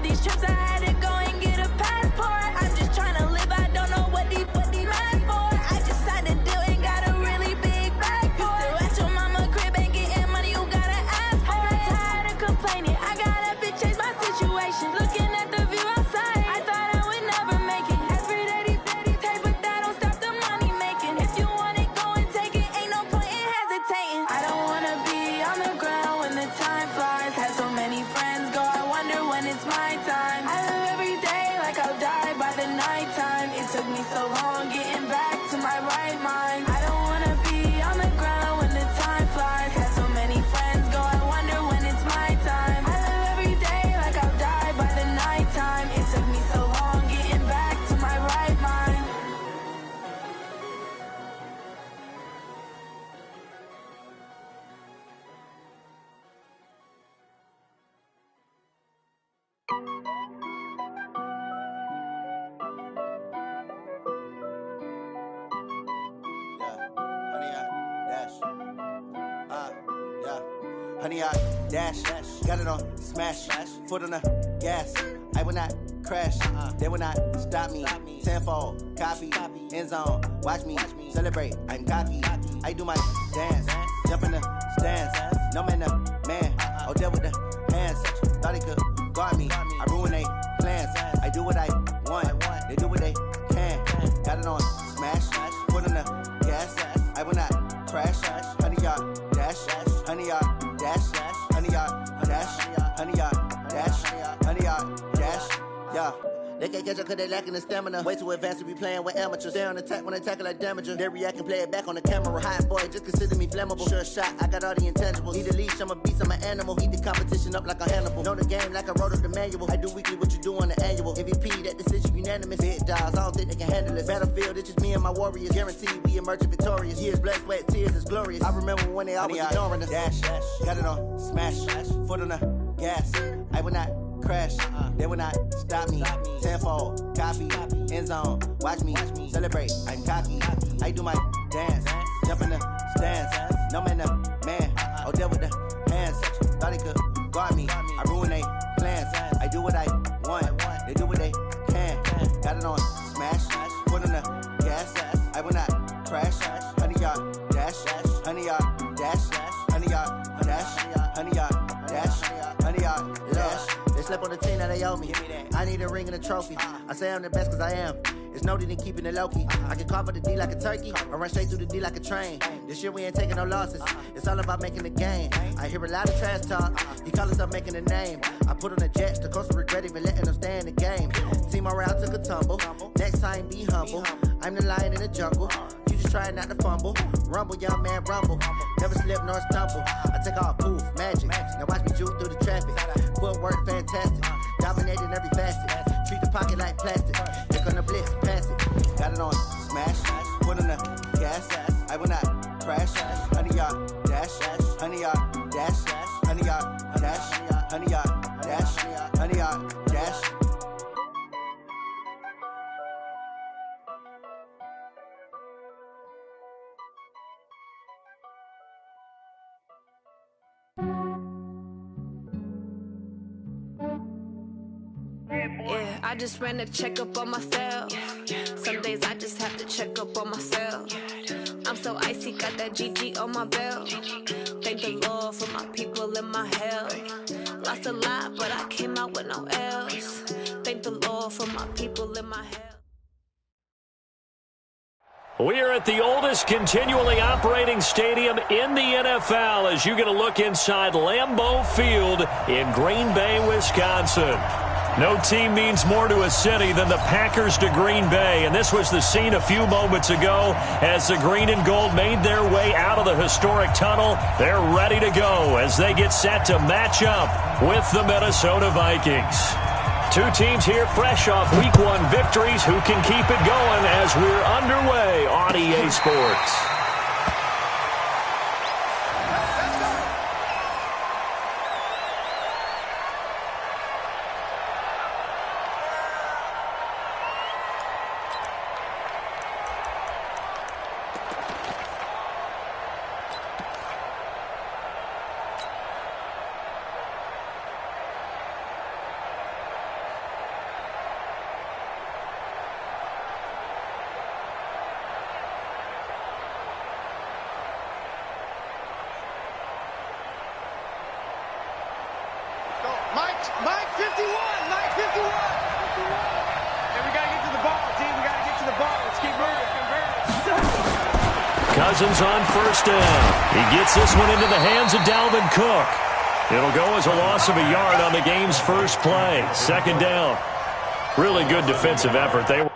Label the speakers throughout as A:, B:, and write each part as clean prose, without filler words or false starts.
A: these trips, I had to go and get a passport. I'm just trying to live, I don't know what these mad for. I just signed a deal and got a really big bag for it. Still at your mama crib, ain't getting money, you gotta ask for it. I'm tired of complaining, I gotta bitch change my situation. Looking at the view outside, I thought I would never make it. Every day they take, but that don't stop the money making. If you want it, go and take it, ain't no point in hesitating. I don't wanna be on the ground when the time flies. Had so many friends go, I wonder when it's my time. I live every day like I'll die by the nighttime. It took me so long getting back to my right mind. I don't wanna be on the ground when the time flies. Had so many friends go, I wonder when it's my time. I live every day like I'll die by the nighttime. It took me so long getting back to my right mind.
B: Honey, I dash, got it on smash, foot on the gas. I will not crash, they will not stop me. Tenfold, copy, end zone, watch me celebrate. I'm cocky, I do my dance, jump in the stands. No man, the man, oh, deal with the hands. Thought he could guard me, I ruin they plans. I do what I want, they do what they can. Got it on smash, foot on the gas. I will not crash, honey, y'all dash, honey, y'all dash, honey, y'all dash, honey, y'all dash, honey, y'all dash, yeah. They can't catch up cause they lacking the stamina. Way too advanced to be playing with amateurs. Stay on attack when they tackle like damager. They react and play it back on the camera. Hot boy, just consider me flammable. Sure shot, I got all the intangibles. Need a leash, I'm a beast, I'm an animal. Heat the competition up like a Hannibal. Know the game like I wrote up the manual. I do weekly what you do on the annual. MVP, that decision unanimous. Big dogs, I don't think they can handle it. Battlefield, it's just me and my warriors. Guaranteed we emerging victorious. Years, blood, sweat, tears, it's glorious. I remember when they always ignoring us. Dash, got it on smash, foot on the gas. I will not crash, they will not stop me. Tenfold, copy, end zone, watch me celebrate. I'm cocky, I do my dance, jump in the stands. No man, the man, oh, deal with the hands. Thought he could guard me, I ruin they plans. I do what I want, they do what they can. Got it on smash, foot on the gas. I will not crash, honey, y'all dash, honey, y'all dash, honey, y'all dash, honey, y'all dash, honey, y'all dash. They slept on the team that they owe me. I need a ring and a trophy. I say I'm the best cause I am. It's no need in keeping it low key. I can carve for the D like a turkey, or run straight through the D like a train. This year we ain't taking no losses. It's all about making the game. I hear a lot of trash talk. He call himself making a name. I put on the Jets, the coach will regret even letting them stay in the game. Team morale took a tumble. Next time be humble. I'm the lion in the jungle. You just trying not to fumble. Rumble, young man, rumble. Never slip nor stumble. I take off, poof, magic. Now watch me juke through the traffic. Footwork fantastic. Dominating every facet. Treat the pocket like plastic. Here on the blitz, pass it. Got it on smash. Foot on the gas. I will not crash. Honey, y'all dash. Honey, y'all dash. Honey, y'all dash. Honey, y'all dash. Honey, y'all dash.
A: Yeah, I just ran a checkup on myself. Some days I just have to check up on myself. I'm so icy, got that GG on my belt. Thank the Lord for my people and my health. Lost a lot, but I came out with no else. Thank the Lord for my people and my health.
C: We're at the oldest continually operating stadium in the NFL as you get a look inside Lambeau Field in Green Bay, Wisconsin. No team means more to a city than the Packers to Green Bay, and this was the scene a few moments ago as the green and gold made their way out of the historic tunnel. They're ready to go as they get set to match up with the Minnesota Vikings. Two teams here fresh off Week 1 victories who can keep it going as we're underway on EA Sports.
D: Mike 51. Mike 51. And we got to get to the ball, team. We got to get to the ball. Let's keep moving.
C: Cousins on first down. He gets this one into the hands of Dalvin Cook. It'll go as a loss of a yard on the game's first play. Second down. Really good defensive effort. They were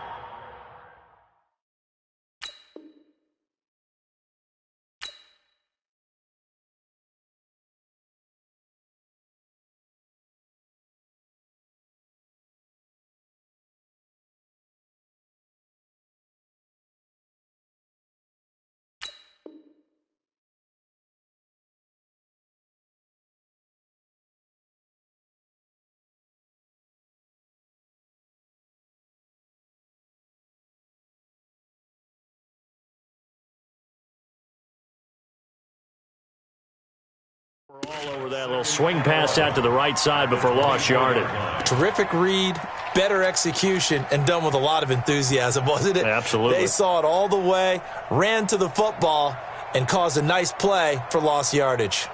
C: all over that little swing pass out to the right side before lost yardage.
E: Terrific read, better execution, and done with a lot of enthusiasm, wasn't it?
C: Absolutely.
E: They saw it all the way, ran to the football, and caused a nice play for lost yardage.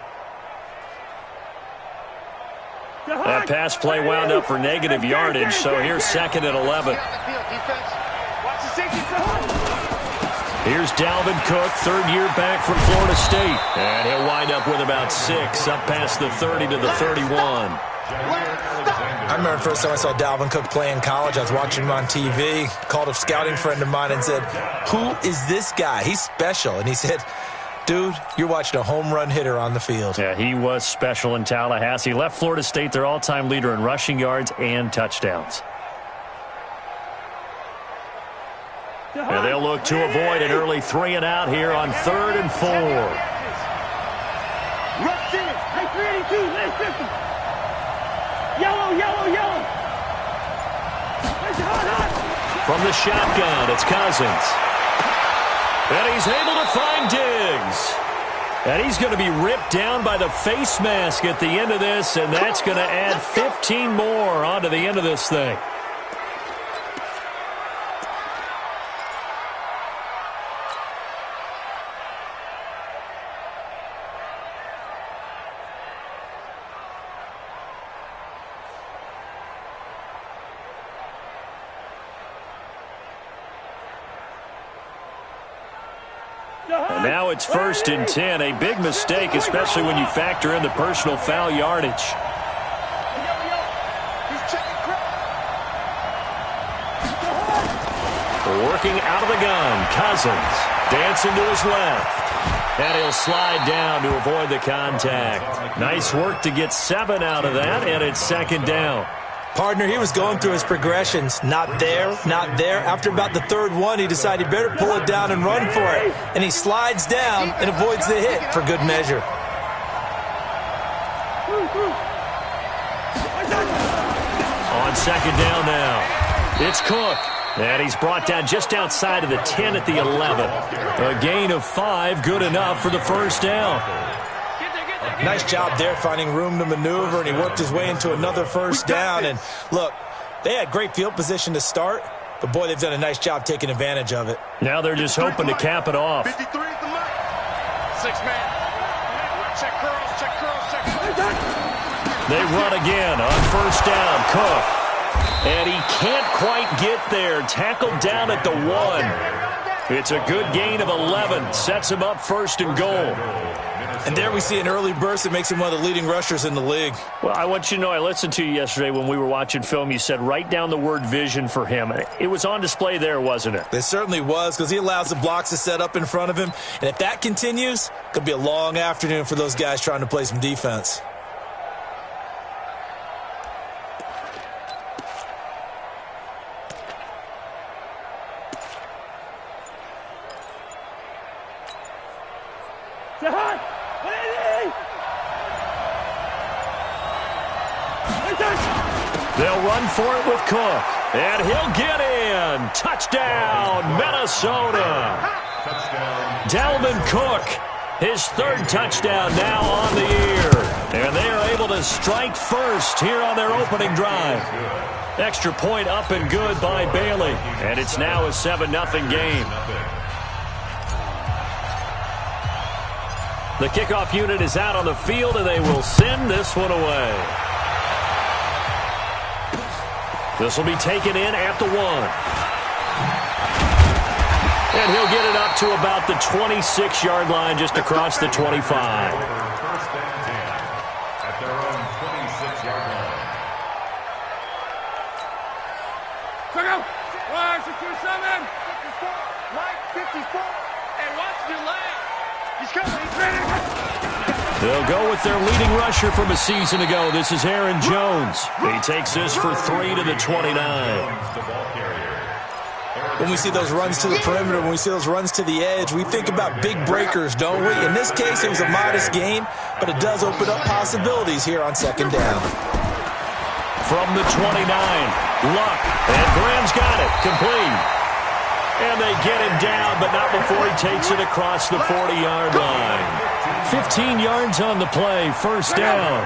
C: That pass play wound up for negative yardage, so here's second and 11. Here's Dalvin Cook, third year back from Florida State. And he'll wind up with about 6, up past the 30 to the 31.
E: I remember the first time I saw Dalvin Cook play in college. I was watching him on TV, called a scouting friend of mine and said, "Who is this guy? He's special." And he said, "Dude, you're watching a home run hitter on the field."
C: Yeah, he was special in Tallahassee. Left Florida State their all-time leader in rushing yards and touchdowns. And they'll look to avoid an early 3 and out here on 3rd and 4. From the shotgun, it's Cousins. And he's able to find Diggs. And he's going to be ripped down by the face mask at the end of this, and that's going to add 15 more onto the end of this thing. And now it's 1st and 10, a big mistake, especially when you factor in the personal foul yardage. Working out of the gun, Cousins dancing to his left. And he'll slide down to avoid the contact. Nice work to get 7 out of that, and it's 2nd down.
E: Partner, he was going through his progressions. Not there, not there. After about the 3rd one, he decided he better pull it down and run for it. And he slides down and avoids the hit for good measure.
C: On 2nd down now, it's Cook. And he's brought down just outside of the 10 at the 11. A gain of 5, good enough for the 1st down.
E: Nice job there finding room to maneuver, and he worked his way into another 1st down. And look, they had great field position to start, but boy, they've done a nice job taking advantage of it.
C: Now they're just hoping to cap it off.
D: 53 is the mark. 6-man. Check curls, check curls, check curls.
C: They run again on 1st down. Cook. And he can't quite get there. Tackled down at the 1. It's a good gain of 11. Sets him up 1st and goal.
E: And there we see an early burst that makes him one of the leading rushers in the league.
C: Well, I want you to know, I listened to you yesterday when we were watching film. You said write down the word vision for him. It was on display there, wasn't it?
E: It certainly was, because he allows the blocks to set up in front of him. And if that continues, it could be a long afternoon for those guys trying to play some defense.
C: They'll run for it with Cook. And he'll get in. Touchdown, Minnesota. Dalvin Cook, his 3rd touchdown now on the year. And they are able to strike first here on their opening drive. Extra point up and good by Bailey. And it's now a 7-0 game. The kickoff unit is out on the field, and they will send this one away. This will be taken in at the 1. And he'll get it up to about the 26-yard line, just across the 25.
F: First and 10 at their own 26-yard line.
D: Check out. 627. 54. Mike, 54. And watch the leg. He's coming. He's ready.
C: They'll go with their leading rusher from a season ago. This is Aaron Jones. He takes this for 3 to the 29.
E: When we see those runs to the perimeter, when we see those runs to the edge, we think about big breakers, don't we? In this case, it was a modest gain, but it does open up possibilities here on second down.
C: From the 29, Luck, and Graham's got it, complete. And they get him down, but not before he takes it across the 40-yard line. 15 yards on the play, first down.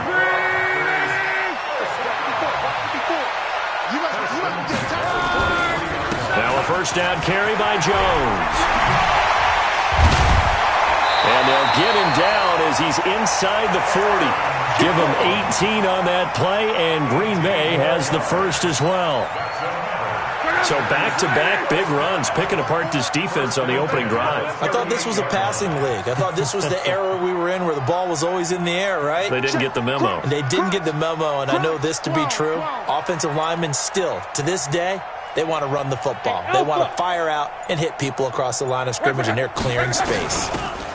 C: Now a first down carry by Jones. And they'll get him down as he's inside the 40. Give him 18 on that play, and Green Bay has the first as well. So back-to-back big runs, picking apart this defense on the opening drive.
E: I thought this was a passing league. I thought this was the era we were in where the ball was always in the air, right?
C: They didn't get the memo.
E: They didn't get the memo, and I know this to be true. Offensive linemen still, to this day, they want to run the football. They want to fire out and hit people across the line of scrimmage, and they're clearing space.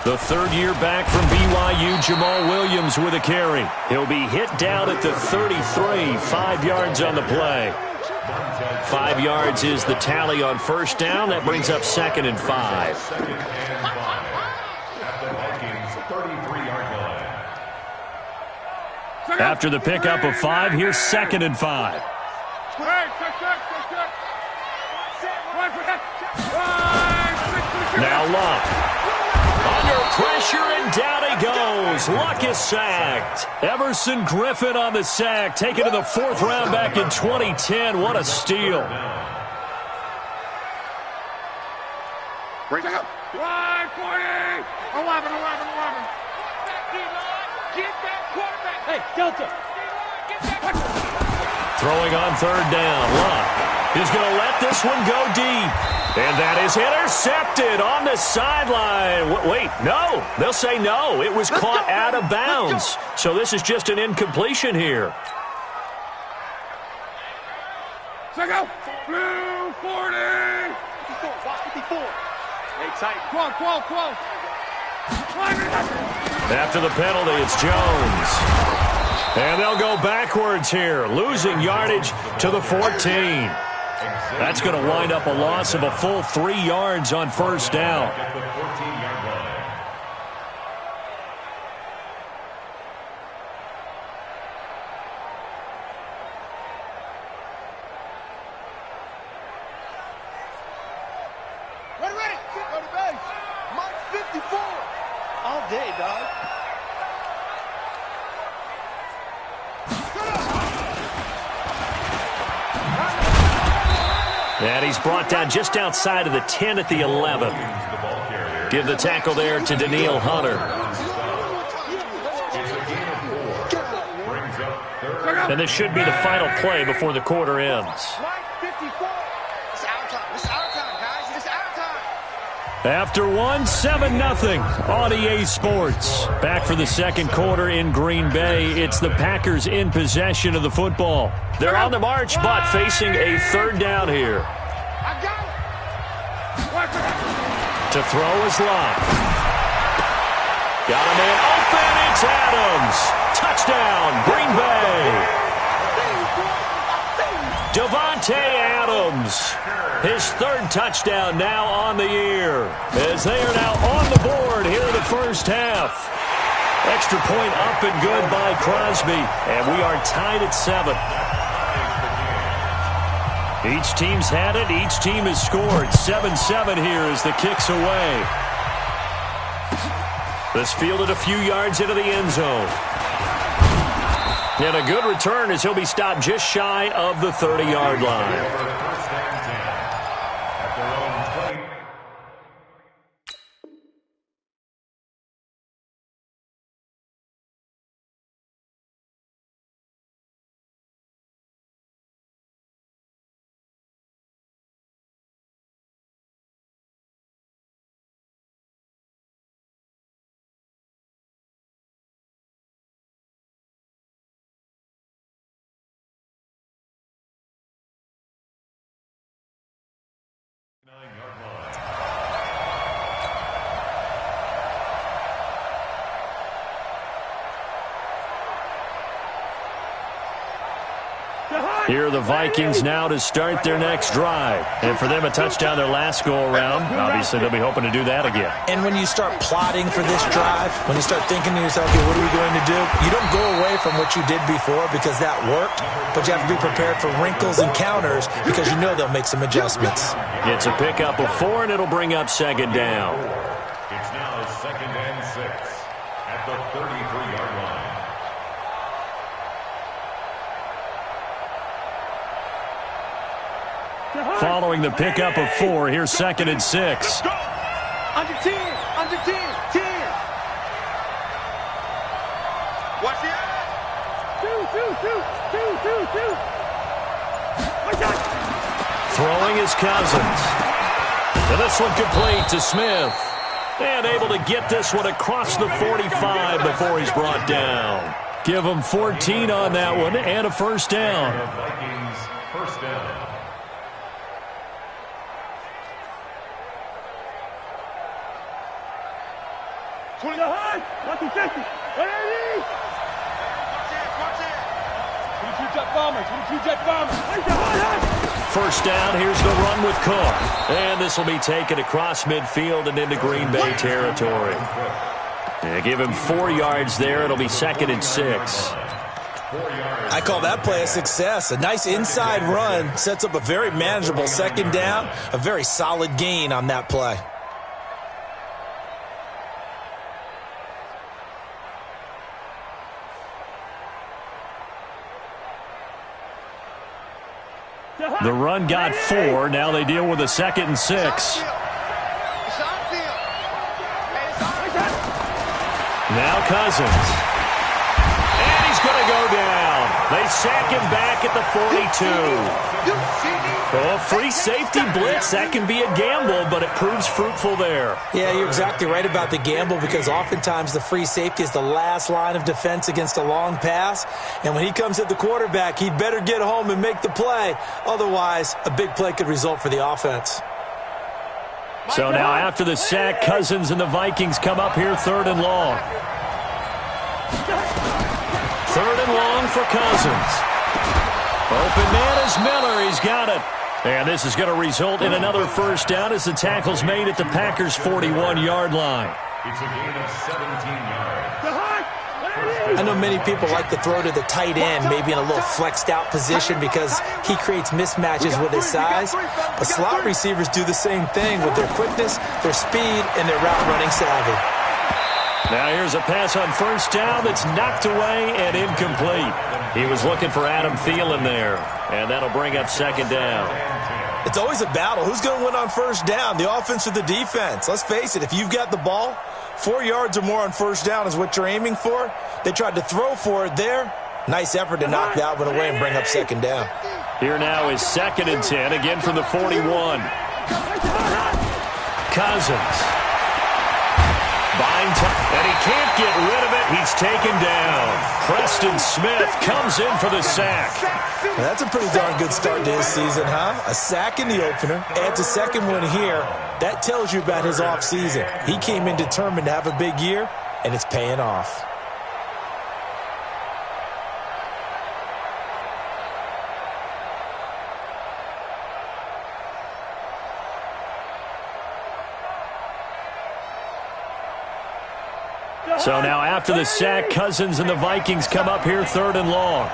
C: The third-year back from BYU, Jamal Williams with a carry. He'll be hit down at the 33, 5 yards on the play. 5 yards is the tally on first down. That brings up 2nd and 5. After the pickup of 5, here's 2nd and 5. Now Luck. Under pressure, and down he goes. Luck is sacked. Everson Griffin on the sack, taken to the 4th round back in 2010. What a steal.
D: Bring it up. 40. 11. Get that quarterback. Hey, Delta.
C: Throwing on 3rd down. Luck is going to let this one go deep. And that is intercepted on the sideline. Wait, no. They'll say no. It was caught out of bounds. So this is just an incompletion here.
D: Check out. Blue 40. 54. Hey, tight. 12.
C: After the penalty, it's Jones. And they'll go backwards here, losing yardage to the 14. That's going to wind up a loss of a full 3 yards on first down.
D: Ready. Go to base. Mike 54. All day, dog.
C: And he's brought down just outside of the 10 at the 11. Give the tackle there to Daniil Hunter. And this should be the final play before the quarter ends. After one, 7-0 on EA Sports. Back for the second quarter in Green Bay. It's the Packers in possession of the football. They're on the march, but facing a 3rd down here. To throw is Luck. Got a man open. It's Adams. Touchdown, Green Bay. Devontae Adams. His 3rd touchdown now on the year, as they are now on the board here in the first half. Extra point up and good by Crosby, and we are tied at 7. Each team's had it. Each team has scored. 7-7 here as the kick's away. This fielded a few yards into the end zone. And a good return as he'll be stopped just shy of the 30-yard line. Here are the Vikings now to start their next drive. And for them, a touchdown their last go-around. Obviously, they'll be hoping to do that again.
E: And when you start plotting for this drive, when you start thinking to yourself, okay, what are we going to do? You don't go away from what you did before because that worked, but you have to be prepared for wrinkles and counters because you know they'll make some adjustments.
C: It's a pickup of 4, and it'll bring up second down.
F: It's now 2nd and 6 at the 33-yard line.
C: Following the pickup of 4, here's 2nd and 6.
D: Under 10, 10. Watch the eye. Two. Watch out.
C: Throwing is Cousins. And this one complete to Smith. And able to get this one across the 45 before he's brought down. Give him 14 on that one and a first down.
F: Vikings first down.
D: Watch it. 22 jet bombers.
C: First down, here's the run with Cook. And this will be taken across midfield and into Green Bay territory. And give him 4 yards there. It'll be 2nd and 6.
E: I call that play a success. A nice inside run sets up a very manageable second down, a very solid gain on that play.
C: The run got 4. Now they deal with a 2nd and 6. Now Cousins. And he's going to go down. They sack him back at the 42. Oh, free safety blitz. That can be a gamble, but it proves fruitful there.
E: Yeah, you're exactly right about the gamble because oftentimes the free safety is the last line of defense against a long pass. And when he comes at the quarterback, he'd better get home and make the play. Otherwise, a big play could result for the offense.
C: So now after the sack, Cousins and the Vikings come up here 3rd and long. 3rd and long for Cousins. Open man is Miller. He's got it. And this is going to result in another first down as the tackle's made at the Packers' 41-yard line.
F: It's a gain of 17 yards.
E: I know many people like to throw to the tight end, maybe in a little flexed out position because he creates mismatches with his size. But slot receivers do the same thing with their quickness, their speed, and their route running savvy.
C: Now here's a pass on first down that's knocked away and incomplete. He was looking for Adam Thielen there, and that'll bring up second down.
E: It's always a battle. Who's going to win on first down, the offense or the defense? Let's face it, if you've got the ball, 4 yards or more on first down is what you're aiming for. They tried to throw for it there. Nice effort to knock that one away and bring up second down.
C: Here now is 2nd and 10, again from the 41. Cousins. And he can't get rid of it. He's taken down. Preston Smith comes in for the sack.
E: Now, that's a pretty darn good start to his season, huh? A sack in the opener, adds a second one here. That tells you about his offseason. He came in determined to have a big year, and it's paying off.
C: So now after the sack, Cousins and the Vikings come up here 3rd and long.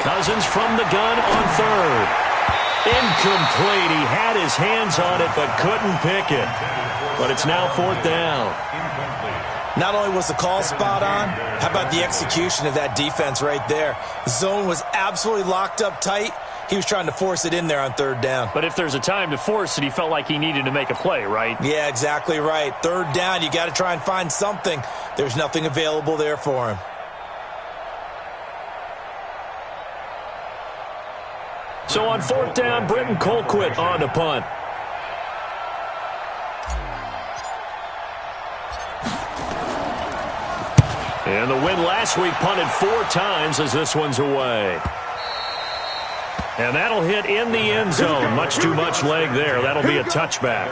C: Cousins from the gun on 3rd. Incomplete. He had his hands on it but couldn't pick it. But it's now 4th down.
E: Not only was the call spot on, how about the execution of that defense right there? Zone was absolutely locked up tight. He was trying to force it in there on 3rd down.
C: But if there's a time to force it, he felt like he needed to make a play, right?
E: Yeah, exactly right. 3rd down, you got to try and find something. There's nothing available there for him.
C: So on 4th down, Britton Colquitt on to punt. And the win last week punted 4 times as this one's away. And that'll hit in the end zone. Much too much leg there. That'll be a touchback.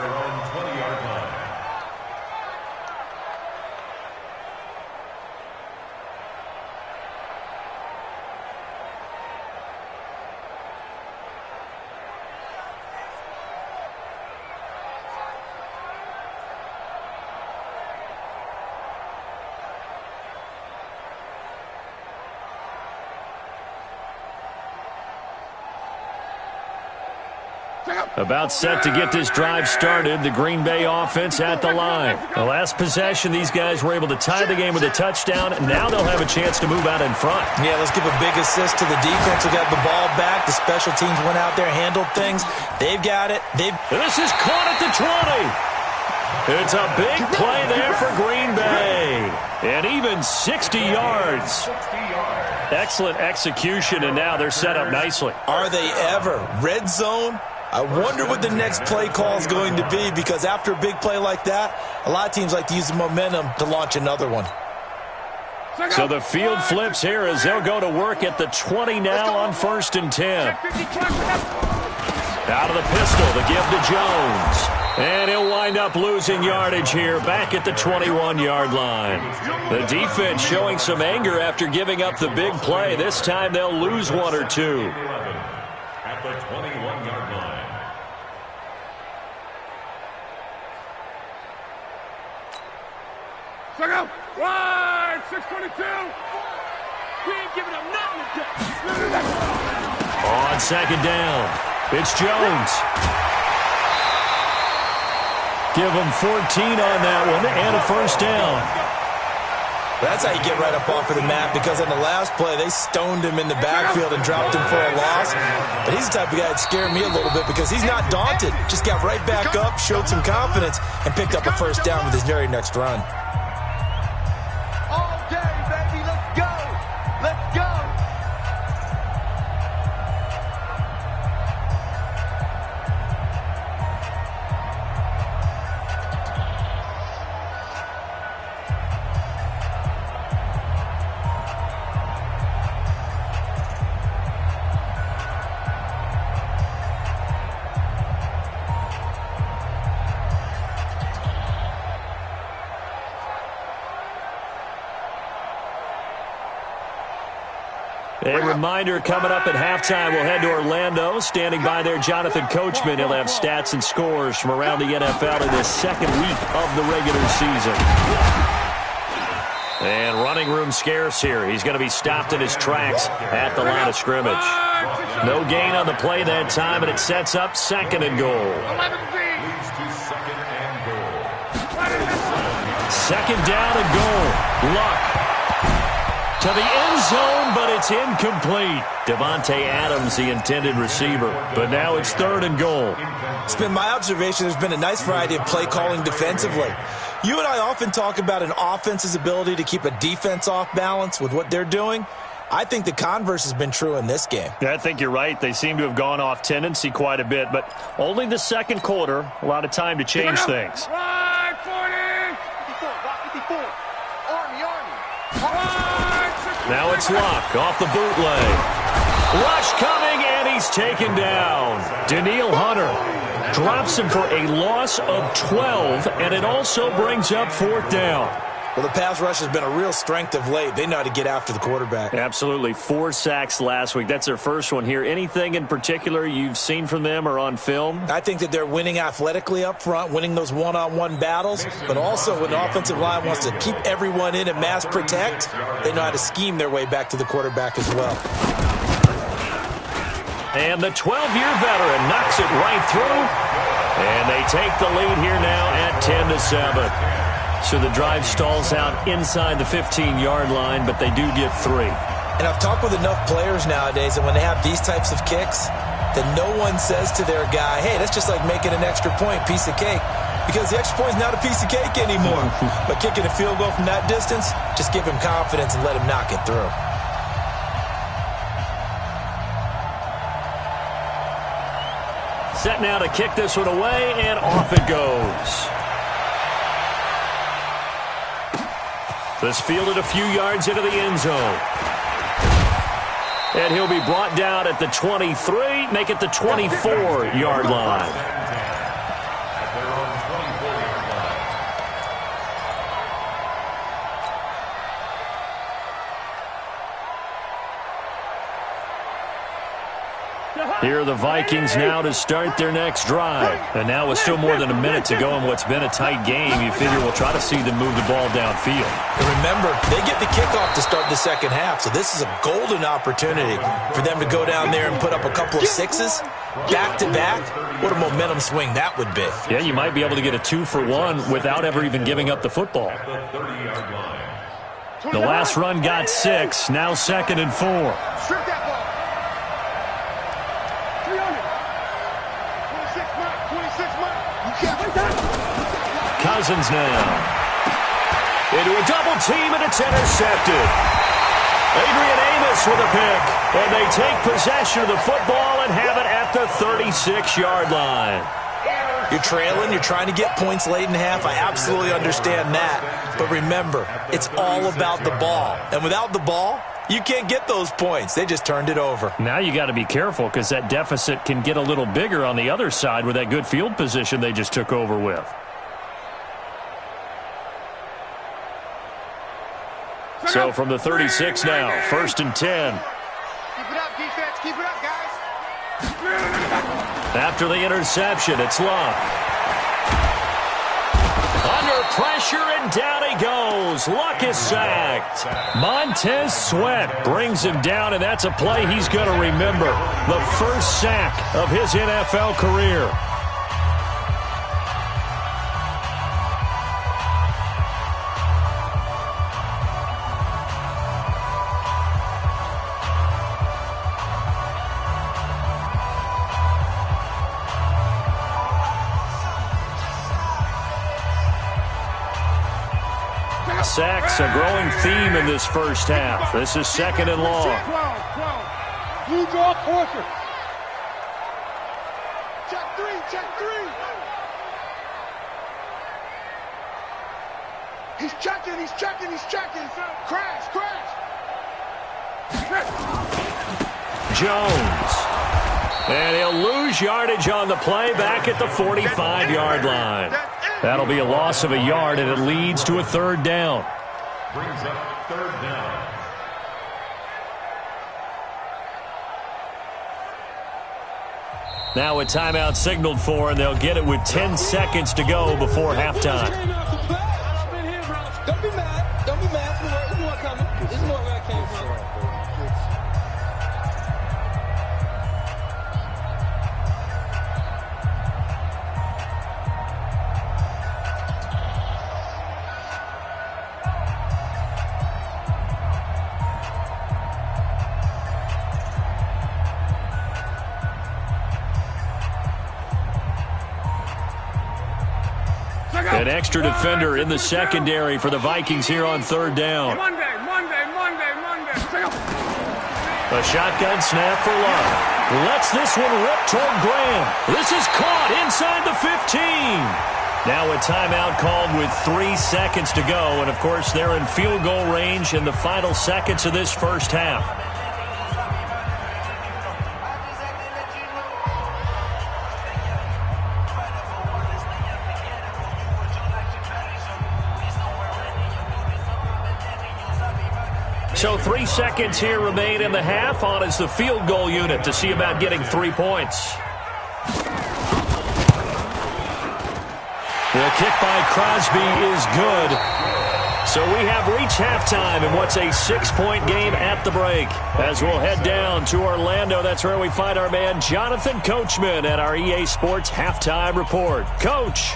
C: About set to get this drive started, the Green Bay offense at the line. The last possession, these guys were able to tie the game with a touchdown, and now they'll have a chance to move out in front.
E: Yeah, let's give a big assist to the defense who got the ball back. The special teams went out there, handled things. They've got it.
C: This is caught at the 20. It's a big play there for Green Bay. And even 60 yards. Excellent execution, and now they're set up nicely.
E: Are they ever? Red zone? I wonder what the next play call is going to be, because after a big play like that, a lot of teams like to use the momentum to launch another one.
C: So the field flips here as they'll go to work at the 20 now on 1st and 10. Out of the pistol, the give to Jones. And he'll wind up losing yardage here back at the 21-yard line. The defense showing some anger after giving up the big play. This time they'll lose one or two.
F: At the 21-yard line.
D: Check out. Right, 622. We ain't giving up nothing today.
C: On 2nd down, it's Jones. Give him 14 on that one and a 1st down.
E: That's how you get right up off of the map, because on the last play, they stoned him in the backfield and dropped him for a loss. But he's the type of guy that scared me a little bit, because he's not daunted. Just got right back up, showed some confidence, and picked up a 1st down with his very next run.
D: All day, baby. Let's go. Let's go.
C: A reminder coming up at halftime, we'll head to Orlando. Standing by there, Jonathan Coachman. He'll have stats and scores from around the NFL in this 2nd week of the regular season. And running room scarce here. He's going to be stopped in his tracks at the line of scrimmage. No gain on the play that time, and it sets up 2nd and goal. 2nd down and goal. Luck to the end zone, but it's incomplete. Devontae Adams, the intended receiver. But now it's 3rd and goal.
E: It's been my observation there's been a nice variety of play calling defensively. You and I often talk about an offense's ability to keep a defense off balance with what they're doing. I think the converse has been true in this game.
C: Yeah, I think you're right. They seem to have gone off tendency quite a bit, but only the 2nd quarter, a lot of time to change things.
D: Right, 40. 54. Army.
C: Now it's Luck off the bootleg. Rush coming, and he's taken down. Daniil Hunter drops him for a loss of 12, and it also brings up 4th down.
E: Well, the pass rush has been a real strength of late. They know how to get after the quarterback.
C: Absolutely. 4 sacks last week. That's their first one here. Anything in particular you've seen from them or on film?
E: I think that they're winning athletically up front, winning those one-on-one battles, but also when the offensive line wants to keep everyone in and mass protect, they know how to scheme their way back to the quarterback as well.
C: And the 12-year veteran knocks it right through, and they take the lead here now at 10-7. So the drive stalls out inside the 15-yard line, but they do get 3.
E: And I've talked with enough players nowadays that when they have these types of kicks, that no one says to their guy, hey, that's just like making an extra point, piece of cake. Because the extra point is not a piece of cake anymore. But kicking a field goal from that distance, just give him confidence and let him knock it through.
C: Set now to kick this one away, and off it goes. This fielded a few yards into the end zone. And he'll be brought down at the 23, make it the 24-yard line. Here are the Vikings now to start their next drive. And now with still more than a minute to go in what's been a tight game, you figure we'll try to see them move the ball downfield.
E: And remember, they get the kickoff to start the 2nd half, so this is a golden opportunity for them to go down there and put up a couple of 6s Back-to-back? What a momentum swing that would be.
C: Yeah, you might be able to get a 2-for-1 without ever even giving up the football. The last run got 6, now 2nd and 4.
D: Strip that ball. 300. 26 mark. You can't.
C: Cousins now. Into a double team, and it's intercepted. Adrian Amos with a pick, and they take possession of the football and have it at the 36-yard line.
E: You're trailing, you're trying to get points late in half. I absolutely understand that. But remember, it's all about the ball. And without the ball, you can't get those points. They just turned it over.
C: Now you got to be careful because that deficit can get a little bigger on the other side with that good field position they just took over with. So from the 36 now, 1st and 10.
D: Keep it up, defense. Keep it up, guys.
C: After the interception, it's Luck. Under pressure, and down he goes. Luck is sacked. Montez Sweat brings him down, and that's a play he's going to remember. The first sack of his NFL career. Sacks, a growing theme in this first half. This is 2nd and long.
D: You draw closer. Check three. He's checking. Crash.
C: Jones. And he'll lose yardage on the play back at the 45-yard line. That'll be a loss of a yard, and it leads to a 3rd down.
F: Brings up 3rd down.
C: Now a timeout signaled for, and they'll get it with 10 seconds to go before halftime.
G: Don't be mad. There's more coming. There's more where I came from.
C: An extra defender in the secondary for the Vikings here on 3rd down.
D: Monday.
C: A shotgun snap for Love. Lets this one rip toward Graham. This is caught inside the 15. Now a timeout called with 3 seconds to go. And, of course, they're in field goal range in the final seconds of this first half. So 3 seconds here remain in the half. On is the field goal unit to see about getting 3 points. The kick by Crosby is good. So we have reached halftime in what's a 6-point game at the break. As we'll head down to Orlando, that's where we find our man Jonathan Coachman at our EA Sports Halftime Report. Coach.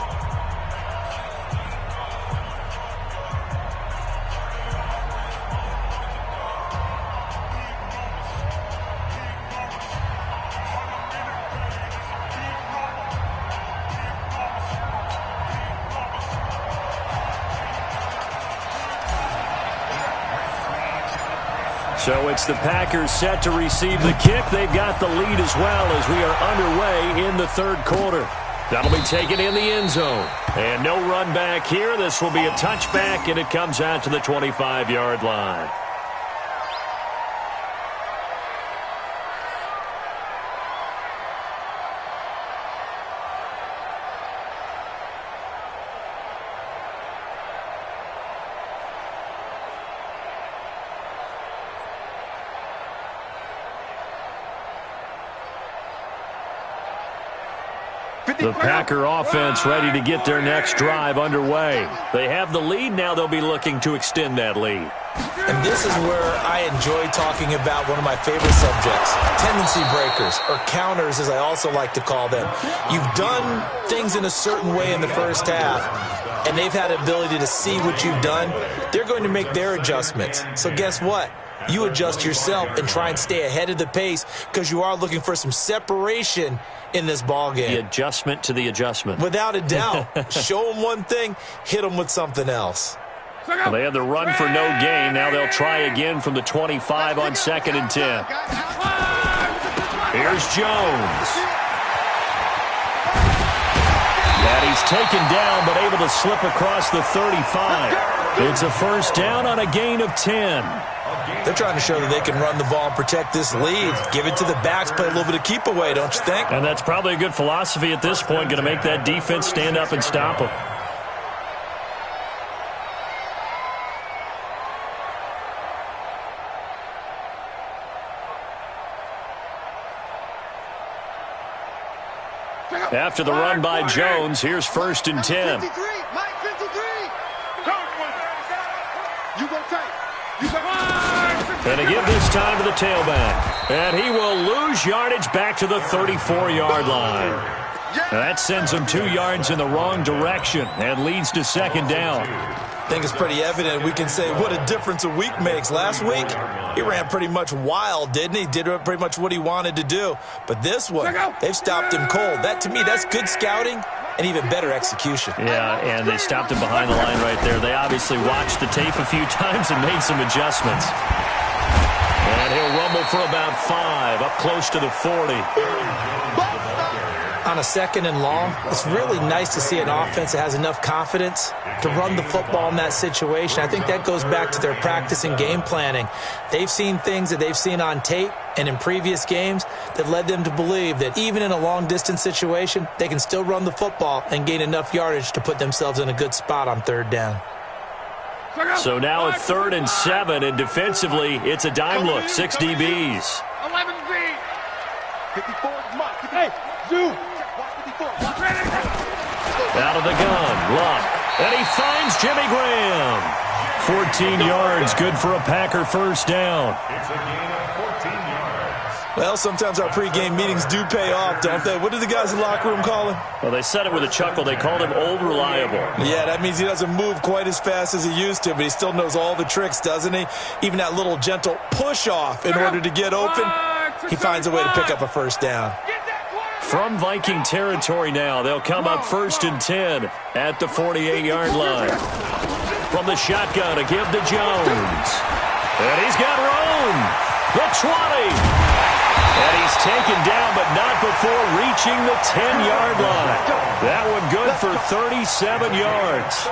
C: So it's the Packers set to receive the kick. They've got the lead as well as we are underway in the 3rd quarter. That'll be taken in the end zone. And no run back here. This will be a touchback, and it comes out to the 25-yard line. The Packer offense ready to get their next drive underway. They have the lead. Now they'll be looking to extend that lead.
E: And this is where I enjoy talking about one of my favorite subjects, tendency breakers, or counters as I also like to call them. You've done things in a certain way in the first half, and they've had the ability to see what you've done. They're going to make their adjustments. So guess what? You adjust yourself and try and stay ahead of the pace because you are looking for some separation in this ball game.
C: The adjustment to the adjustment.
E: Without a doubt. Show them one thing, hit them with something else.
C: Well, they had the run for no gain. Now they'll try again from the 25 on 2nd and 10. Here's Jones. And he's taken down but able to slip across the 35. It's a first down on a gain of 10.
E: They're trying to show that they can run the ball and protect this lead. Give it to the backs, play a little bit of keep away, don't you think?
C: And that's probably a good philosophy at this point, going to make that defense stand up and stop them. After the run by Jones, here's 1st and 10.
D: Mike 53.
C: And to give this time to the tailback. And he will lose yardage back to the 34-yard line. That sends him 2 yards in the wrong direction and leads to 2nd down.
E: I think it's pretty evident. We can say what a difference a week makes. Last week, he ran pretty much wild, didn't he? Did pretty much what he wanted to do. But this one, they've stopped him cold. That, to me, that's good scouting and even better execution.
C: Yeah, and they stopped him behind the line right there. They obviously watched the tape a few times and made some adjustments. And he'll rumble for about 5, up close to the 40.
E: On a 2nd and long, it's really nice to see an offense that has enough confidence to run the football in that situation. I think that goes back to their practice and game planning. They've seen things that they've seen on tape and in previous games that led them to believe that even in a long-distance situation, they can still run the football and gain enough yardage to put themselves in a good spot on 3rd down.
C: So now a 3rd and 7, and defensively, it's a dime look, 6 DBs.
D: 11B. 54. Hey, Zoo.
C: Out of the gun, Luck. And he finds Jimmy Graham. 14 yards, good for a Packer first down.
F: It's a gain of 14 yards.
E: Well, sometimes our pregame meetings do pay off, don't they? What do the guys in the locker room call him?
C: Well, they said it with a chuckle. They called him Old Reliable.
E: Yeah, that means he doesn't move quite as fast as he used to, but he still knows all the tricks, doesn't he? Even that little gentle push-off in order to get open, he finds a way to pick up a first down.
C: From Viking territory now, they'll come up 1st and 10 at the 48-yard line. From the shotgun, a give to Jones. And he's got room. The 20. And he's taken down, but not before reaching the 10-yard line. That one good for 37 yards.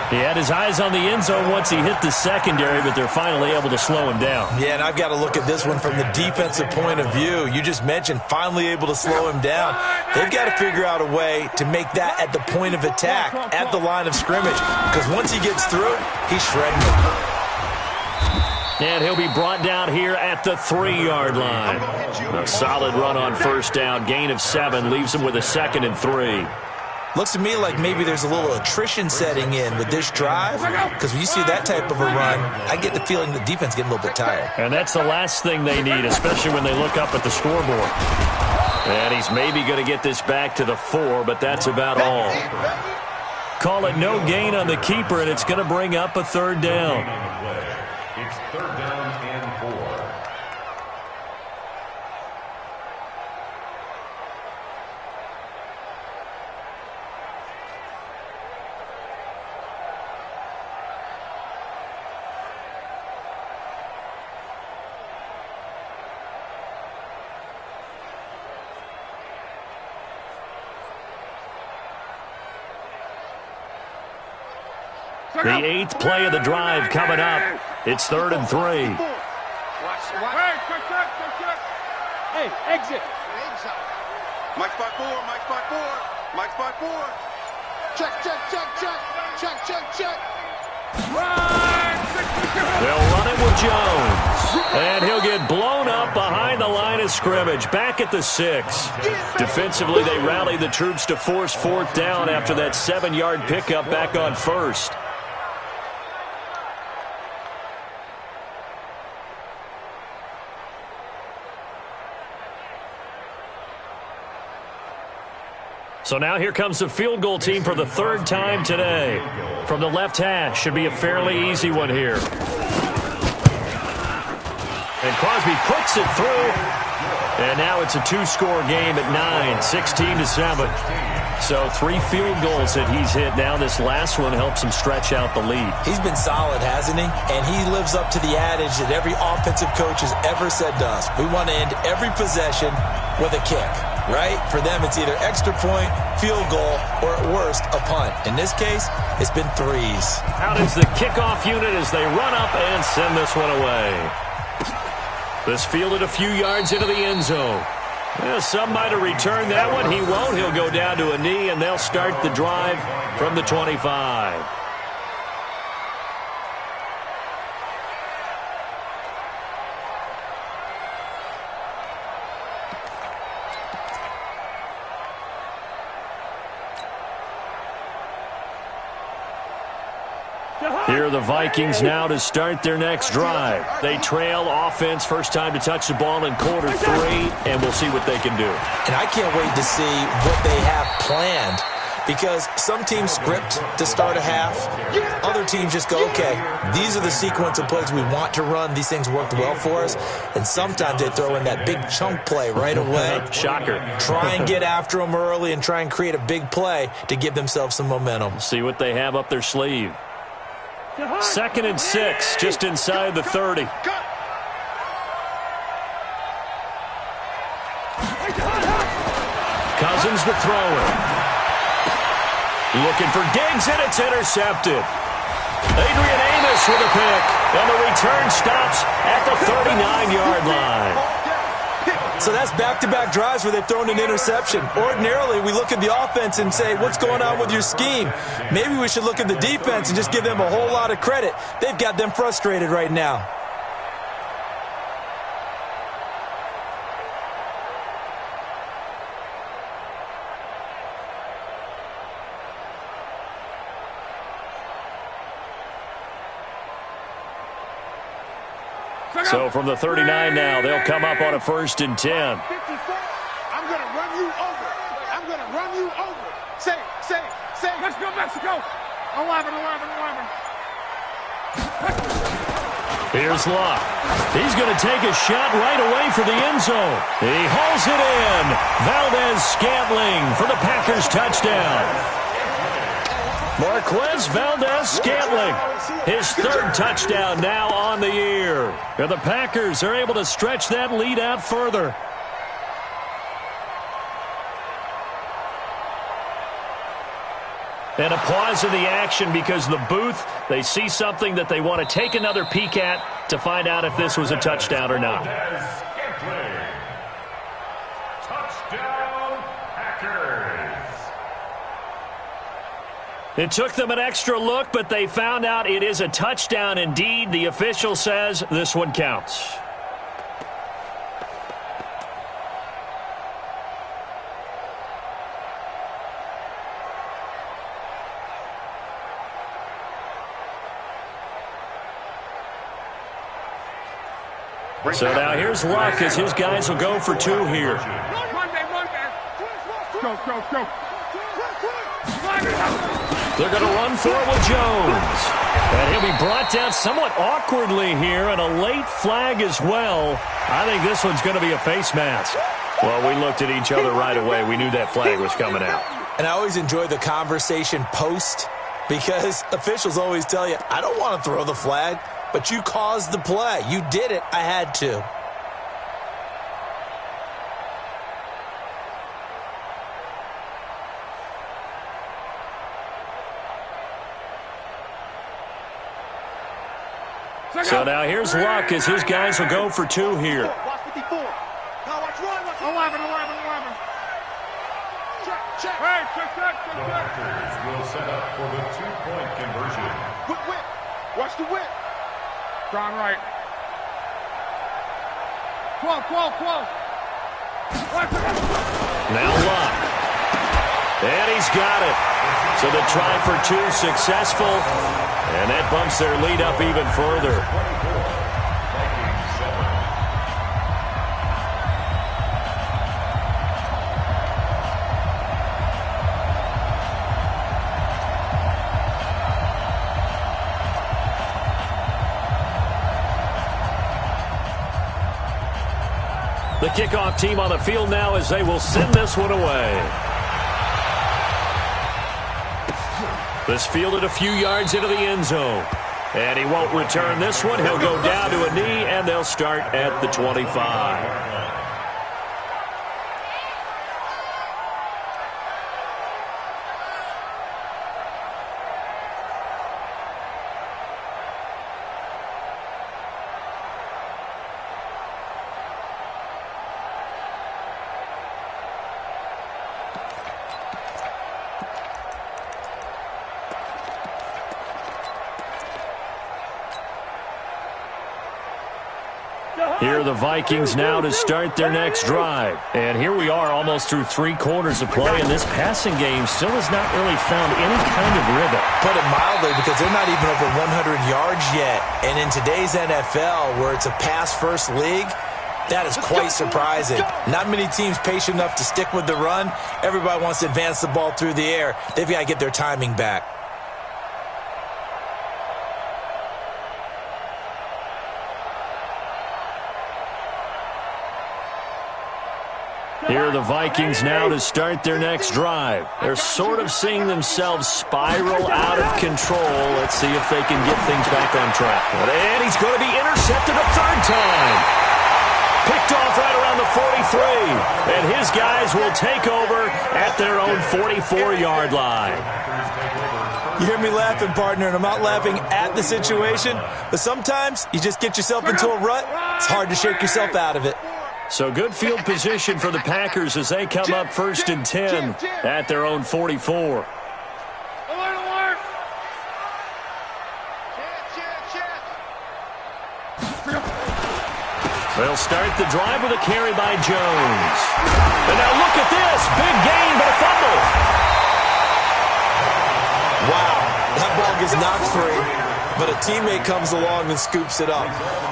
C: He had his eyes on the end zone once he hit the secondary, but they're finally able to slow him down.
E: Yeah, and I've got to look at this one from the defensive point of view. You just mentioned finally able to slow him down. They've got to figure out a way to make that at the point of attack, at the line of scrimmage, because once he gets through, he's shredding them.
C: And he'll be brought down here at the 3-yard line. A solid run on first down. Gain of 7 leaves him with a 2nd and 3.
E: Looks to me like maybe there's a little attrition setting in with this drive, because when you see that type of a run, I get the feeling the defense getting a little bit tired.
C: And that's the last thing they need, especially when they look up at the scoreboard. And he's maybe going to get this back to the 4, but that's about all. Call it no gain on the keeper, and it's going to bring up a 3rd down.
F: It's 3rd down and 4.
C: The 8th play of the drive coming up. It's 3rd and 3.
G: Hey, exit.
D: Mike spot 4. Mike spot 4. Mike spot 4. Check, check, check, check. Check, check, check.
C: They'll run it with Jones. And he'll get blown up behind the line line of scrimmage, back at the 6. Defensively, they rally the troops to force 4th down after that 7-yard pickup back on 1st. So now here comes the field goal team for the 3rd time today. From the left hash, should be a fairly easy one here. And Crosby puts it through. And now it's a 2-score game at 9, 16-7. So 3 field goals that he's hit now. This last one helps him stretch out the lead.
E: He's been solid, hasn't he? And he lives up to the adage that every offensive coach has ever said to us. We want to end every possession with a kick, right? For them, it's either extra point, field goal, or at worst, a punt. In this case, it's been 3s.
C: Out is the kickoff unit as they run up and send this one away. This fielded a few yards into the end zone. Well, some might have returned that one. He won't. He'll go down to a knee, and they'll start the drive from the 25. Here are the Vikings now to start their next drive. They trail offense, first time to touch the ball in quarter 3, and we'll see what they can do.
E: And I can't wait to see what they have planned, because some teams script to start a half. Other teams just go, okay, these are the sequence of plays we want to run. These things worked well for us. And sometimes they throw in that big chunk play right away.
C: Shocker.
E: Try and get after them early and try and create a big play to give themselves some momentum.
C: See what they have up their sleeve. 2nd and 6, just inside the 30. Cousins the thrower. Looking for Diggs, and it's intercepted. Adrian Amos with a pick, and the return stops at the 39-yard line.
E: So that's back-to-back drives where they've thrown an interception. Ordinarily, we look at the offense and say, what's going on with your scheme? Maybe we should look at the defense and just give them a whole lot of credit. They've got them frustrated right now.
C: So from the 39 now, they'll come up on a 1st and 10.
D: 54. I'm going to run you over. I'm going to run you over. Say. Let's go, Mexico. 11.
C: Here's Luck. He's going to take a shot right away for the end zone. He hauls it in. Valdez-Scantling for the Packers touchdown. Marquez Valdez-Scantling, his 3rd touchdown now on the year. And the Packers are able to stretch that lead out further. And a pause in the action because the booth, they see something that they want to take another peek at to find out if this was a touchdown or not.
F: Touchdown, Packers.
C: It took them an extra look, but they found out it is a touchdown indeed. The official says this one counts. So now here's Luck as his guys will go for 2 here.
D: Run, man. Go.
C: They're going to run for it with Jones. And he'll be brought down somewhat awkwardly here, and a late flag as well. I think this one's going to be a face mask. Well, we looked at each other right away. We knew that flag was coming out.
E: And I always enjoy the conversation post, because officials always tell you, I don't want to throw the flag, but you caused the play. You did it. I had to.
C: So now here's Luck as his guys will go for 2 here.
D: Watch 54. Now watch 11. Check. Hey, check.
F: The Packers will set up for the 2-point conversion.
D: Whip. Watch the whip. Gone right. 12.
C: Now Luck. And he's got it. So the try for two successful. And that bumps their lead up even further. The kickoff team on the field now as they will send this one away. This fielded a few yards into the end zone. And he won't return this one. He'll go down to a knee, and they'll start at the 25. Here are the Vikings now to start their next drive. And here we are almost through 3 quarters of play, and this passing game still has not really found any kind of rhythm.
E: Put it mildly, because they're not even over 100 yards yet. And in today's NFL, where it's a pass-first league, that is quite surprising. Not many teams patient enough to stick with the run. Everybody wants to advance the ball through the air. They've got to get their timing back.
C: Here are the Vikings now to start their next drive. They're sort of seeing themselves spiral out of control. Let's see if they can get things back on track. And he's going to be intercepted a third time. Picked off right around the 43. And his guys will take over at their own 44-yard line.
E: You hear me laughing, partner, and I'm not laughing at the situation, but sometimes you just get yourself into a rut. It's hard to shake yourself out of it.
C: So good field position for the Packers as they come up 1st and 10 at their own 44. They'll start the drive with a carry by Jones. And now look at this. Big gain, but a fumble.
E: Wow, that ball gets knocked free, but a teammate comes along and scoops it up.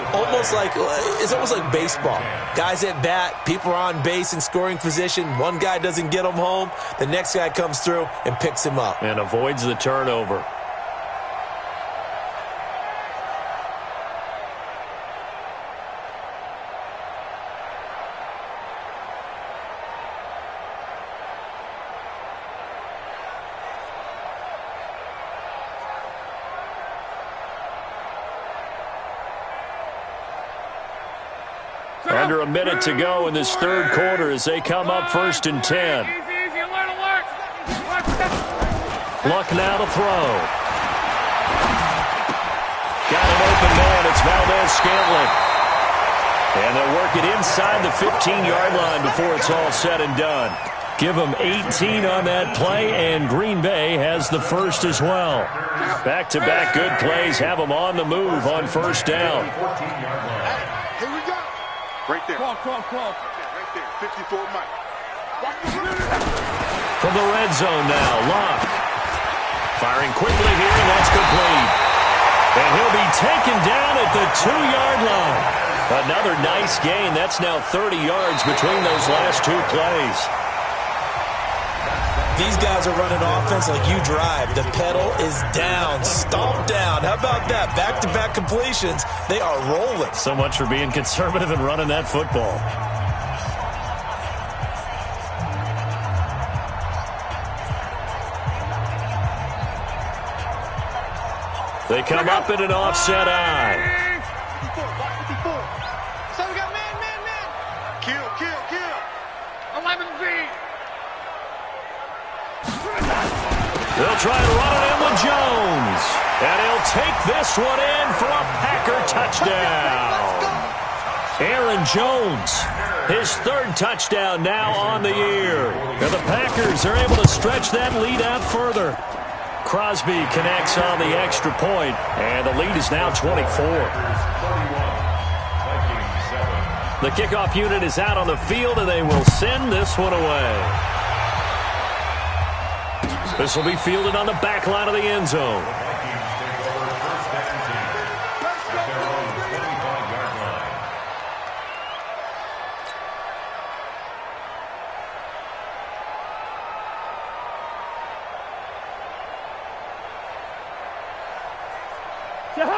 E: It's almost like baseball. Guys at bat, people are on base in scoring position. One guy doesn't get him home. The next guy comes through and picks him up.
C: And avoids the turnover. Under a minute to go in this third quarter as they come up 1st and 10. Luck now to throw. Got an open man. It's Valdez-Scantling. And they'll work it inside the 15-yard line before it's all said and done. Give them 18 on that play, and Green Bay has the first as well. Back-to-back good plays have them on the move on 1st down.
D: Here we go. Right there. Come on. Right there. 54 Mike.
C: From the red zone now, Luck. Firing quickly here, and that's complete. And he'll be taken down at the 2-yard line. Another nice gain. That's now 30 yards between those last 2 plays.
E: These guys are running offense like you drive. The pedal is down, stomped down. How about that? Back-to-back completions. They are rolling.
C: So much for being conservative and running that football. They come up in an offset eye.
D: 54. So we got man. Kill. 11 feet.
C: They'll try to run it in with Jones. And he'll take this one in for a Packer touchdown. Aaron Jones, his 3rd touchdown now on the year. And the Packers are able to stretch that lead out further. Crosby connects on the extra point, and the lead is now 24. The kickoff unit is out on the field, and they will send this one away. This will be fielded on the back line of the end zone.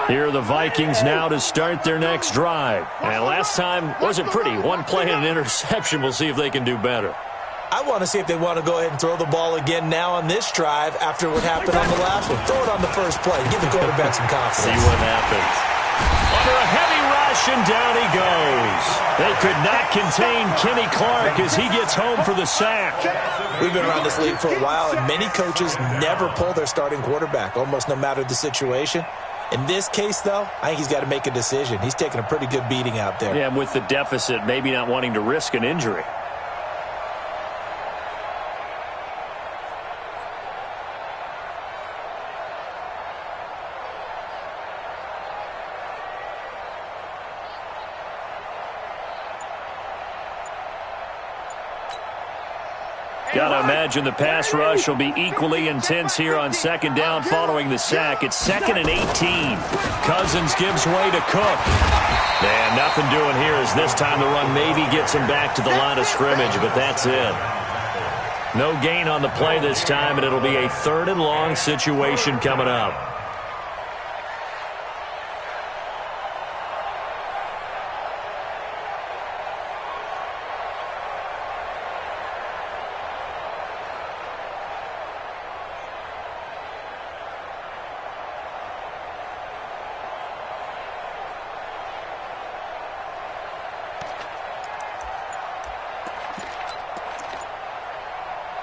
C: Here are the Vikings now to start their next drive. And last time wasn't pretty. One play and an interception. We'll see if they can do better.
E: I want to see if they want to go ahead and throw the ball again now on this drive after what happened on the last one. Throw it on the first play. Give the quarterback some confidence.
C: See what happens. Under a heavy rush, and down he goes. They could not contain Kenny Clark as he gets home for the sack.
E: We've been around this league for a while, and many coaches never pull their starting quarterback, almost no matter the situation. In this case, though, I think he's got to make a decision. He's taking a pretty good beating out there.
C: Yeah, and with the deficit, maybe not wanting to risk an injury. Gotta imagine the pass rush will be equally intense here on second down following the sack. It's 2nd and 18. Cousins gives way to Cook. And nothing doing here as this time the run maybe gets him back to the line of scrimmage, but that's it. No gain on the play this time, and it'll be a 3rd and long situation coming up.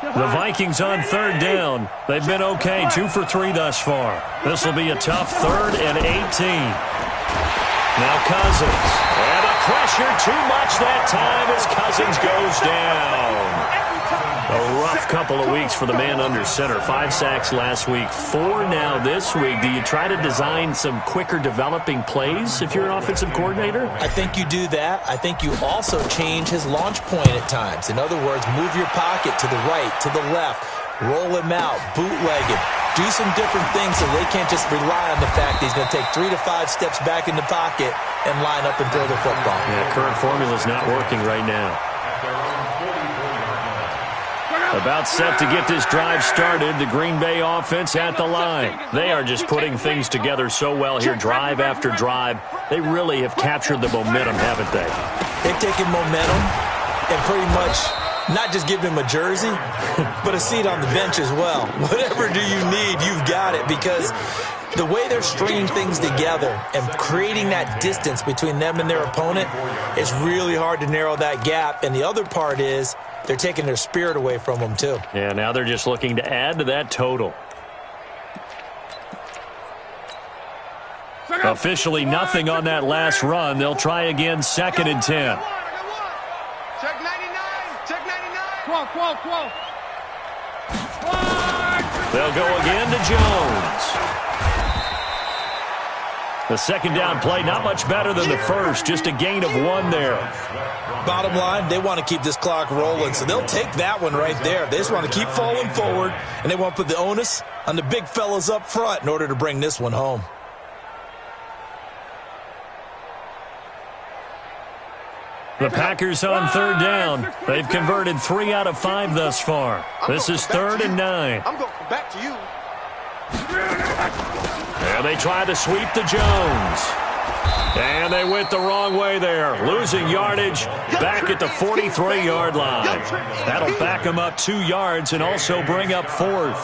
C: The Vikings on 3rd down. They've been okay, 2 for 3 thus far. This will be a tough 3rd and 18. Now Cousins. And the pressure too much that time as Cousins goes down. A rough couple of weeks for the man under center. 5 sacks last week, 4 now this week. Do you try to design some quicker developing plays if you're an offensive coordinator?
E: I think you do that. I think you also change his launch point at times. In other words, move your pocket to the right, to the left, roll him out, bootleg him. Do some different things so they can't just rely on the fact that he's going to take 3 to 5 steps back in the pocket and line up and throw the football.
C: Yeah, current formula's not working right now. About set to get this drive started, the Green Bay offense at the line. They are just putting things together so well here, drive after drive. They really have captured the momentum, haven't they?
E: They've taken momentum and pretty much not just given him a jersey, but a seat on the bench as well. Whatever do you need, you've got it, because the way they're stringing things together and creating that distance between them and their opponent, it's really hard to narrow that gap. And the other part is they're taking their spirit away from them, too.
C: Yeah, now they're just looking to add to that total. Officially nothing on that last run. They'll try again, 2nd and 10.
D: Check 99. Check 99. Quo.
C: They'll go again to Jones. The second down play, not much better than the first, just a gain of 1 there.
E: Bottom line, they want to keep this clock rolling, so they'll take that one right there. They just want to keep falling forward, and they want to put the onus on the big fellas up front in order to bring this one home.
C: The Packers on 3rd down. They've converted 3 out of 5 thus far. This is 3rd and 9.
D: I'm going back to you.
C: And they try to sweep to Jones. And they went the wrong way there. Losing yardage back at the 43-yard line. That'll back them up 2 yards and also bring up 4th.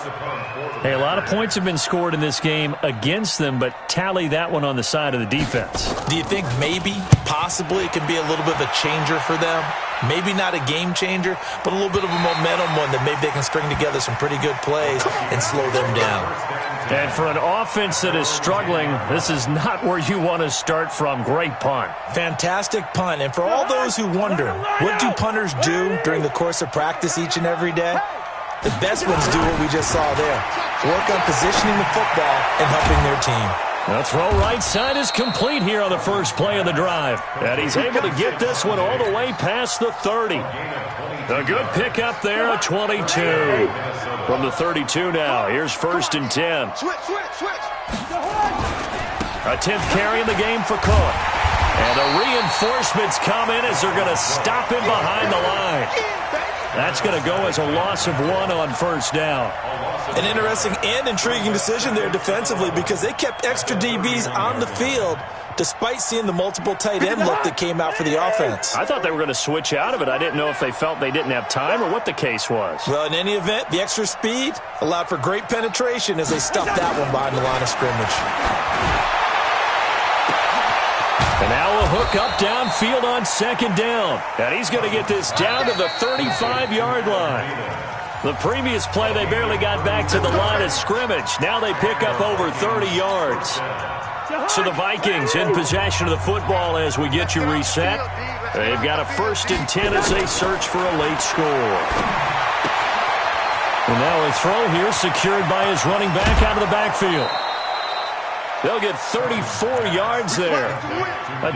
C: Hey, a lot of points have been scored in this game against them, but tally that one on the side of the defense.
E: Do you think maybe, possibly, it can be a little bit of a changer for them? Maybe not a game changer, but a little bit of a momentum one that maybe they can string together some pretty good plays and slow them down.
C: And for an offense that is struggling, this is not where you want to start from. Great punt.
E: Fantastic punt. And for all those who wonder, what do punters do during the course of practice each and every day? The best ones do what we just saw there. Work on positioning the football and helping their team.
C: The throw right side is complete here on the first play of the drive. And he's able to get this one all the way past the 30. A good pickup there at 22. From the 32 now. Here's 1st and 10.
D: Switch.
C: A 10th carry in the game for Cook. And the reinforcements come in as they're going to stop him behind the line. That's going to go as a loss of 1 on 1st down.
E: An interesting and intriguing decision there defensively because they kept extra DBs on the field despite seeing the multiple tight end look that came out for the offense.
C: I thought they were going to switch out of it. I didn't know if they felt they didn't have time or what the case was.
E: Well, in any event, the extra speed allowed for great penetration as they stuffed that one behind the line of scrimmage.
C: And now a hook up downfield on 2nd down. And he's going to get this down to the 35-yard line. The previous play, they barely got back to the line of scrimmage. Now they pick up over 30 yards. So the Vikings in possession of the football as we get you reset. They've got a 1st and 10 as they search for a late score. And now a throw here secured by his running back out of the backfield. They'll get 34 yards there.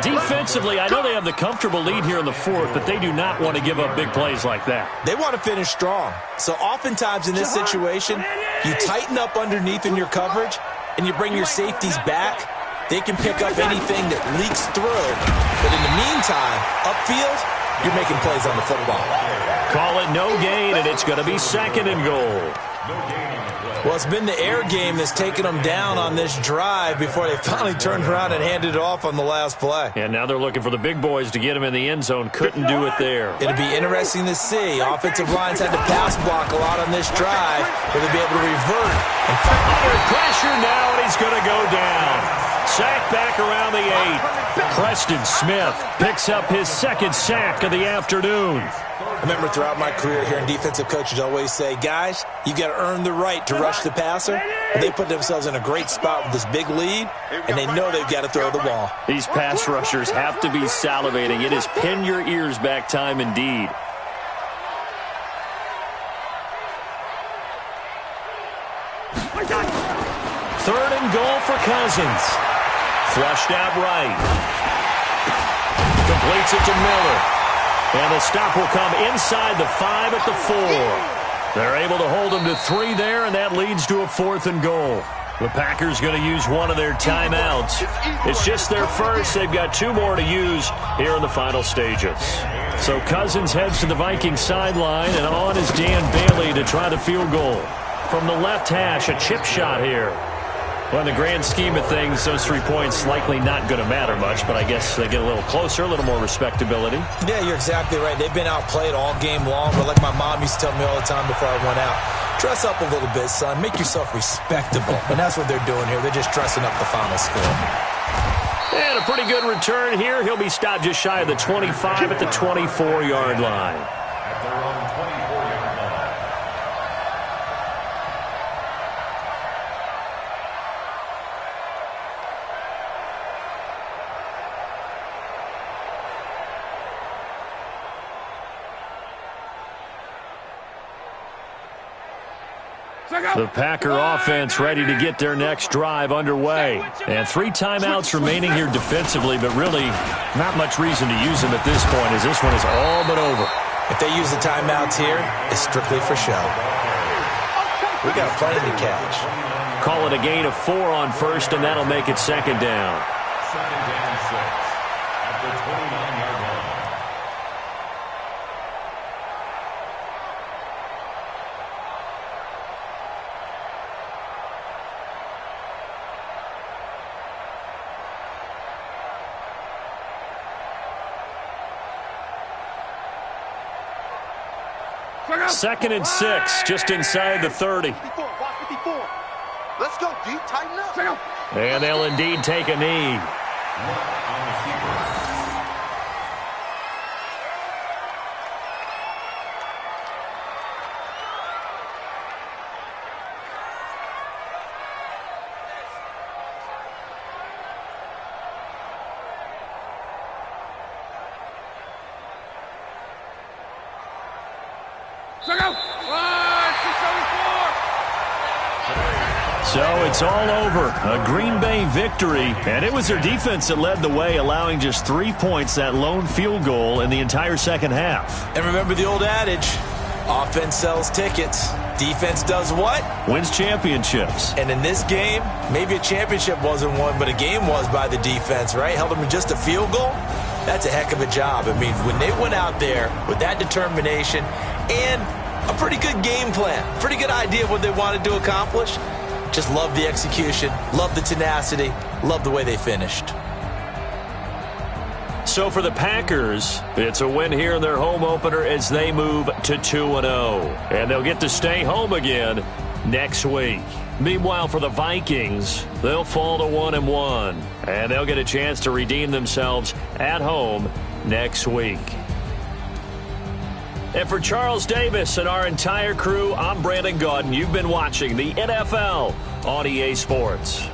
C: Defensively, I know they have the comfortable lead here in the 4th, but they do not want to give up big plays like that.
E: They want to finish strong. So oftentimes in this situation, you tighten up underneath in your coverage, and you bring your safeties back. They can pick up anything that leaks through. But in the meantime, upfield, you're making plays on the football.
C: Call it no gain, and it's going to be 2nd and goal.
E: Well, it's been the air game that's taken them down on this drive before they finally turned around and handed it off on the last play.
C: And now they're looking for the big boys to get them in the end zone. Couldn't do it there.
E: It'll be interesting to see. Offensive lines had to pass block a lot on this drive. Will they be able to revert? And
C: under pressure now, and he's going to go down. Sack back around the 8. Preston Smith picks up his 2nd sack of the afternoon.
E: I remember throughout my career hearing defensive coaches always say, guys, you got to earn the right to rush the passer. And they put themselves in a great spot with this big lead, and they know they've got to throw the ball.
C: These pass rushers have to be salivating. It is pin your ears back time indeed. Third and goal for Cousins. Flushed out right. Completes it to Miller. And the stop will come inside the 5 at the 4. They're able to hold them to 3 there, and that leads to a 4th and goal. The Packers going to use one of their timeouts. It's just their first. They've got 2 more to use here in the final stages. So Cousins heads to the Vikings sideline, and on is Dan Bailey to try the field goal. From the left hash, a chip shot here. Well, in the grand scheme of things, those 3 points likely not going to matter much, but I guess they get a little closer, a little more respectability.
E: Yeah, you're exactly right. They've been outplayed all game long, but like my mom used to tell me all the time before I went out, dress up a little bit, son. Make yourself respectable. And that's what they're doing here. They're just dressing up the final score.
C: And a pretty good return here. He'll be stopped just shy of the 25 at the 24-yard line.
F: At their own 24-yard line.
C: The Packer offense ready to get their next drive underway. And 3 timeouts remaining here defensively, but really not much reason to use them at this point as this one is all but over.
E: If they use the timeouts here, it's strictly for show. We got a plane to catch.
C: Call it a gain of 4 on 1st, and that'll make it 2nd down.
F: 2nd down 6 at the 29-yard line.
C: Second and 6, just inside the 30.
D: Let's go, D. Tighten up.
C: And they'll indeed take a knee. So it's all over. A Green Bay victory, and it was their defense that led the way, allowing just 3 points, that lone field goal in the entire second half.
E: And remember the old adage, offense sells tickets. Defense does what?
C: Wins championships.
E: And in this game, maybe a championship wasn't won, but a game was by the defense, right? Held them to just a field goal. That's a heck of a job. I mean, when they went out there with that determination and a pretty good game plan, pretty good idea of what they wanted to accomplish, just love the execution, love the tenacity, love the way they finished.
C: So for the Packers, it's a win here in their home opener as they move to 2-0. And they'll get to stay home again next week. Meanwhile, for the Vikings, they'll fall to 1-1. And they'll get a chance to redeem themselves at home next week. And for Charles Davis and our entire crew, I'm Brandon Gaudin. You've been watching the NFL on EA Sports.